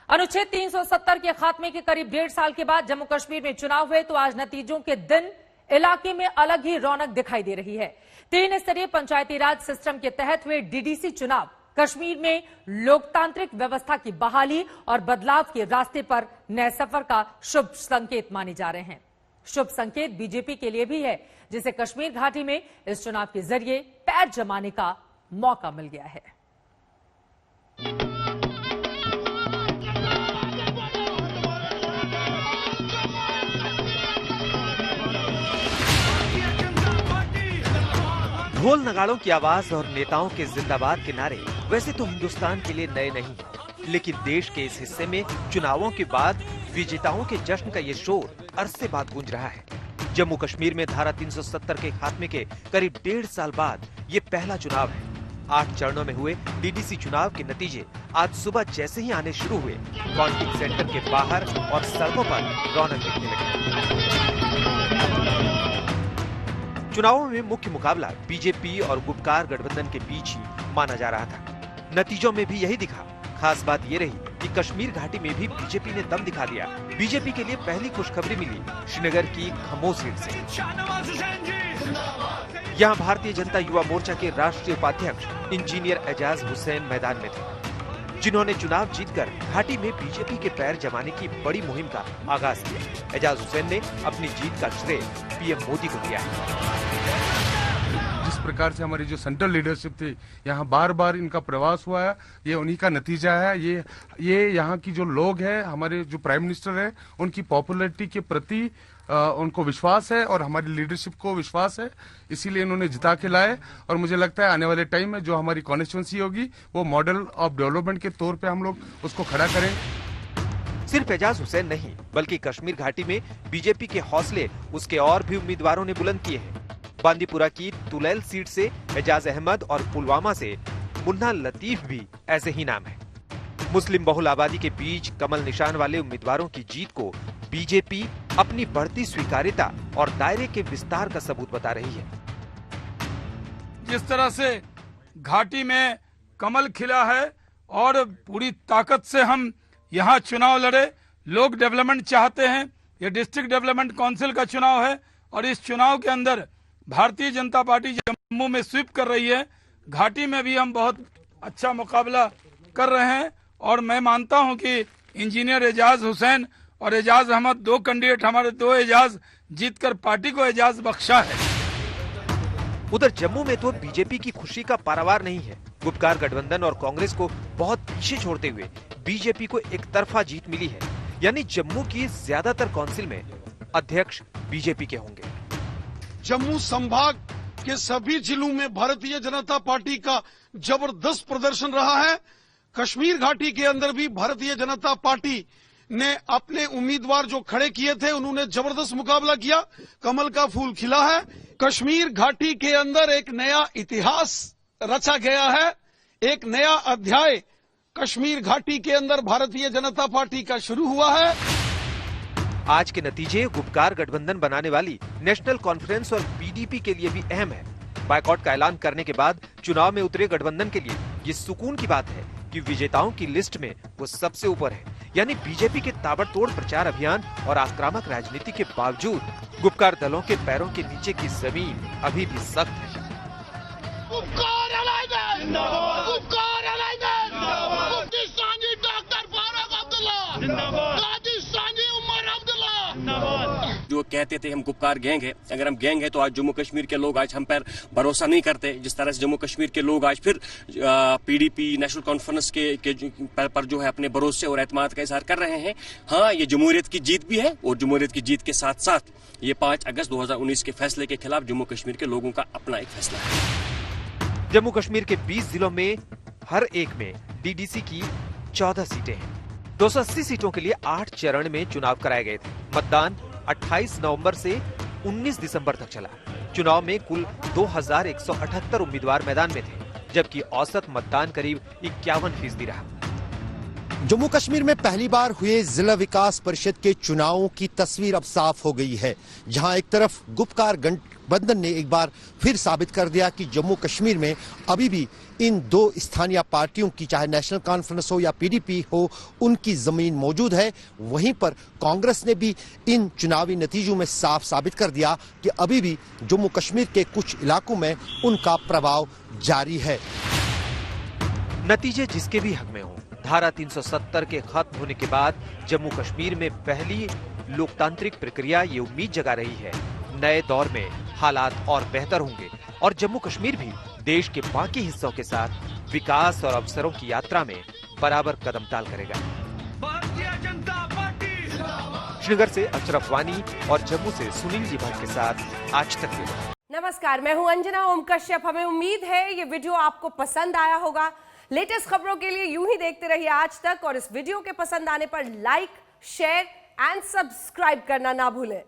अनुच्छेद 370 के खात्मे के करीब 1.5 साल के बाद जम्मू कश्मीर में चुनाव हुए तो आज नतीजों के दिन इलाके में अलग ही रौनक दिखाई दे रही है। 3 स्तरीय पंचायती राज सिस्टम के तहत हुए डीडीसी चुनाव कश्मीर में लोकतांत्रिक व्यवस्था की बहाली और बदलाव के रास्ते पर नए सफर का शुभ संकेत माने जा रहे हैं। शुभ संकेत बीजेपी के लिए भी है, जिसे कश्मीर घाटी में इस चुनाव के जरिए पैर जमाने का मौका मिल गया है। ढोल नगाड़ों की आवाज और नेताओं के जिंदाबाद के नारे वैसे तो हिंदुस्तान के लिए नए नहीं, लेकिन देश के इस हिस्से में चुनावों के बाद विजेताओं के जश्न का ये शोर अरसे बाद गूंज रहा है। जम्मू कश्मीर में धारा 370 के खात्मे के करीब 1.5 साल बाद ये पहला चुनाव है। 8 चरणों में हुए डीडीसी चुनाव के नतीजे आज सुबह जैसे ही आने शुरू हुए, काउंटिंग सेंटर के बाहर और सड़कों पर रौनक दिखने लगी। चुनावों में मुख्य मुकाबला बीजेपी और गुपकार गठबंधन के बीच ही माना जा रहा था। नतीजों में भी यही दिखा। खास बात ये रही कि कश्मीर घाटी में भी बीजेपी ने दम दिखा दिया। बीजेपी के लिए पहली खुशखबरी मिली श्रीनगर की खमो सीट से। यहाँ भारतीय जनता युवा मोर्चा के राष्ट्रीय उपाध्यक्ष इंजीनियर एजाज हुसैन मैदान में थे, जिन्होंने चुनाव जीतकर घाटी में बीजेपी के पैर जमाने की बड़ी मुहिम का आगाज किया। एजाज हुसैन ने अपनी जीत का श्रेय पीएम मोदी को दिया है। जिस प्रकार से हमारी जो सेंट्रल लीडरशिप थी, यहाँ बार बार इनका प्रवास हुआ है, ये उन्हीं का नतीजा है। ये यहाँ की जो लोग हैं, हमारे जो प्राइम मिनिस्टर है, उनकी पॉपुलैरिटी के प्रति उनको विश्वास है और हमारी लीडरशिप को विश्वास है, इसीलिए इन्होंने जिता के लाए। और मुझे लगता है आने वाले टाइम में जो हमारी कॉन्स्टिट्यूंसी होगी वो मॉडल ऑफ डेवलपमेंट के तौर पे हम लोग उसको खड़ा करें। सिर्फ एजाज हुसैन नहीं, बल्कि कश्मीर घाटी में बीजेपी के हौसले उसके और भी उम्मीदवारों ने बुलंद किए हैं। बांदीपुरा की तुलैल सीट से एजाज अहमद और पुलवामा से मुन्ना लतीफ भी ऐसे ही नाम है। मुस्लिम बहुल आबादी के बीच कमल निशान वाले उम्मीदवारों की जीत को बीजेपी अपनी बढ़ती स्वीकार्यता और दायरे के विस्तार का सबूत बता रही है। जिस तरह से घाटी में कमल खिला है और पूरी ताकत से हम यहाँ चुनाव लड़े, लोग डेवलपमेंट चाहते हैं। ये डिस्ट्रिक्ट डेवलपमेंट काउंसिल का चुनाव है और इस चुनाव के अंदर भारतीय जनता पार्टी जम्मू में स्वीप कर रही है। घाटी में भी हम बहुत अच्छा मुकाबला कर रहे हैं और मैं मानता हूं कि इंजीनियर एजाज हुसैन और एजाज अहमद, 2 कैंडिडेट, हमारे 2 एजाज जीतकर पार्टी को एजाज बख्शा है। उधर जम्मू में तो बीजेपी की खुशी का पारावार नहीं है। गुपकार गठबंधन और कांग्रेस को बहुत पीछे छोड़ते हुए बीजेपी को एक तरफा जीत मिली है, यानी जम्मू की ज्यादातर काउंसिल में अध्यक्ष बीजेपी के होंगे। जम्मू संभाग के सभी जिलों में भारतीय जनता पार्टी का जबरदस्त प्रदर्शन रहा है। कश्मीर घाटी के अंदर भी भारतीय जनता पार्टी ने अपने उम्मीदवार जो खड़े किए थे, उन्होंने जबरदस्त मुकाबला किया। कमल का फूल खिला है। कश्मीर घाटी के अंदर एक नया इतिहास रचा गया है। एक नया अध्याय कश्मीर घाटी के अंदर भारतीय जनता पार्टी का शुरू हुआ है। आज के नतीजे गुपकार गठबंधन बनाने वाली नेशनल कॉन्फ्रेंस और पीडीपी के लिए भी अहम है। बायकॉट का ऐलान करने के बाद चुनाव में उतरे गठबंधन के लिए ये सुकून की बात है कि विजेताओं की लिस्ट में वो सबसे ऊपर है। यानी बीजेपी के ताबड़तोड़ प्रचार अभियान और आक्रामक राजनीति के बावजूद गुपकार दलों के पैरों के नीचे की जमीन अभी भी सख्त है। जो कहते थे हम गुपकार गैंग है, अगर हम गैंग है तो आज जम्मू कश्मीर के लोग आज हम पर भरोसा नहीं करते। जिस तरह से जम्मू कश्मीर के लोग आज फिर पीडीपी नेशनल कॉन्फ्रेंस के पर जो है अपने भरोसे और एतमाद का इजहार कर रहे हैं। हाँ, ये जमहूरियत की जीत भी है और जमहूरियत की जीत के साथ साथ ये 5 अगस्त 2019 के फैसले के खिलाफ जम्मू कश्मीर के लोगों का अपना एक फैसला है। जम्मू कश्मीर के 20 जिलों में हर एक में डीडीसी की 14 सीटें हैं। 280 सीटों के लिए 8 चरण में चुनाव कराए गए थे। मतदान 28 नवंबर से 19 दिसंबर तक चला। चुनाव में कुल 2178 उम्मीदवार मैदान में थे, जबकि औसत मतदान करीब 51% रहा। जम्मू कश्मीर में पहली बार हुए जिला विकास परिषद के चुनावों की तस्वीर अब साफ हो गई है, जहां एक तरफ गुपकार गठबंधन ने एक बार फिर साबित कर दिया कि जम्मू कश्मीर में अभी भी इन दो स्थानीय पार्टियों की, चाहे नेशनल कॉन्फ्रेंस हो या पीडीपी हो, उनकी जमीन मौजूद है। वहीं पर कांग्रेस ने भी इन चुनावी नतीजों में साफ साबित कर दिया कि अभी भी जम्मू कश्मीर के कुछ इलाकों में उनका प्रभाव जारी है। नतीजे जिसके भी हक में हो, धारा 370 के खत्म होने के बाद जम्मू कश्मीर में पहली लोकतांत्रिक प्रक्रिया ये उम्मीद जगा रही है नए दौर में हालात और बेहतर होंगे और जम्मू कश्मीर भी देश के बाकी हिस्सों के साथ विकास और अवसरों की यात्रा में बराबर कदम ताल करेगा। श्रीनगर से अशरफ वानी और जम्मू से सुनील जी भट्ट के साथ आज तक के। नमस्कार, मैं हूं अंजना ओम कश्यप। हमें उम्मीद है ये वीडियो आपको पसंद आया होगा। लेटेस्ट खबरों के लिए यूं ही देखते रहिए आज तक और इस वीडियो के पसंद आने पर लाइक, शेयर एंड सब्सक्राइब करना ना भूलें।